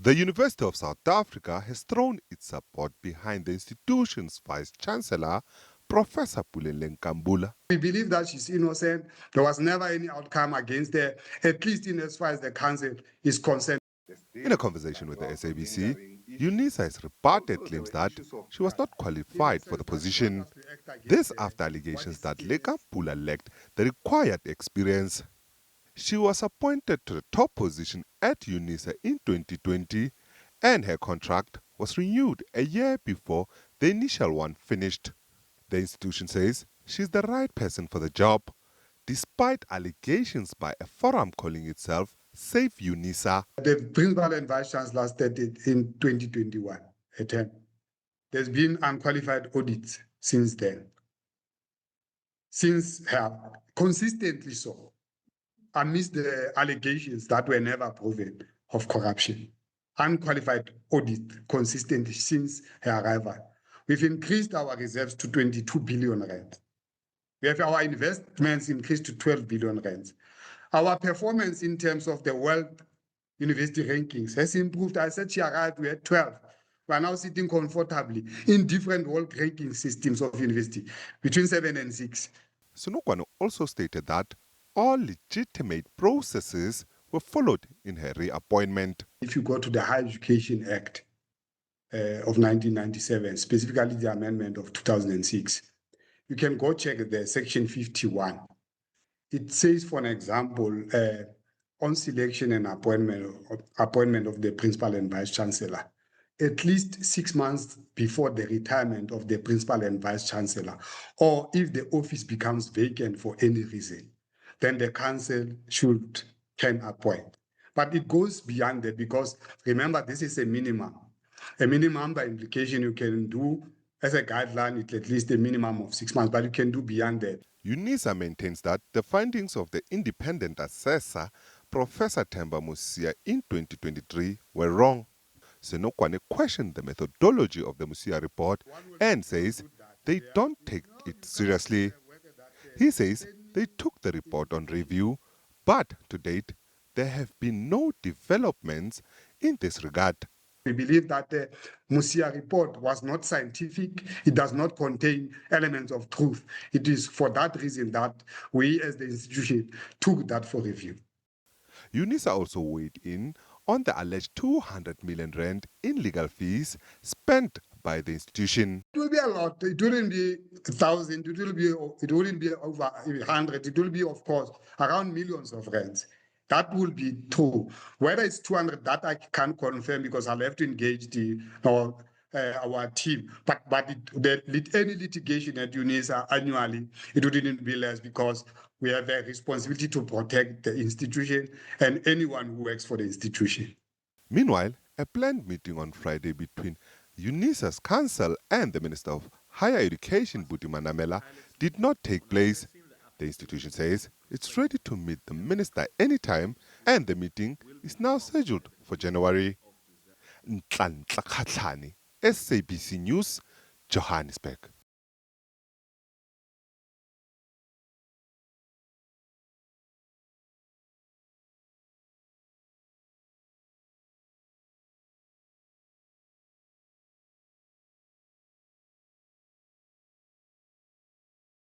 The University of South Africa has thrown its support behind the institution's Vice-Chancellor, Professor Puleng LenkaBula. We believe that she's innocent. There was never any outcome against her, at least in as far as the council is concerned. In a conversation with the SABC, UNISA has rebutted claims that she was not qualified for the position. This after allegations that LenkaBula lacked the required experience. She was appointed to the top position at UNISA in 2020 and her contract was renewed a year before the initial one finished. The institution says she's the right person for the job, despite allegations by a forum calling itself Save-UNISA. The principal and vice-chancellor started in 2021 a term. There's been unqualified audits since then. Since her, consistently so, amidst the allegations that were never proven of corruption. Unqualified audit consistently since her arrival. We've increased our reserves to 22 billion rand. We have our investments increased to 12 billion rand. Our performance in terms of the world university rankings has improved. I said she arrived, we had 12. We are now sitting comfortably in different world ranking systems of university, between 7 and 6. Senakoane also stated that all legitimate processes were followed in her reappointment. If you go to the Higher Education Act of 1997, specifically the amendment of 2006, you can go check the section 51. It says, for an example, on selection and appointment of the principal and vice-chancellor, at least 6 months before the retirement of the principal and vice-chancellor, or if the office becomes vacant for any reason, then the council can appoint. But it goes beyond that because, remember, this is a minimum. A minimum by implication you can do as a guideline, it's at least a minimum of 6 months, but you can do beyond that. UNISA maintains that the findings of the independent assessor, Professor Themba Musia, in 2023 were wrong. Senakoane questioned the methodology of the Musia report and says they don't take it seriously. He says they took the report on review, but to date, there have been no developments in this regard. We believe that the Musia report was not scientific. It does not contain elements of truth. It is for that reason that we as the institution took that for review. UNISA also weighed in on the alleged 200 million rand in legal fees spent by the institution. It will be a lot. It wouldn't be 1,000. It wouldn't be over 100. It will be, of course, around millions of rands. That will be true. Whether it's 200, that I can't confirm because I'll have to engage our team. But any litigation at UNISA annually, it wouldn't be less because we have a responsibility to protect the institution and anyone who works for the institution. Meanwhile, a planned meeting on Friday between UNISA's Council and the Minister of Higher Education, Boitumelo, did not take place. The institution says it's ready to meet the minister anytime and the meeting is now scheduled for January. SABC News, Johannesburg.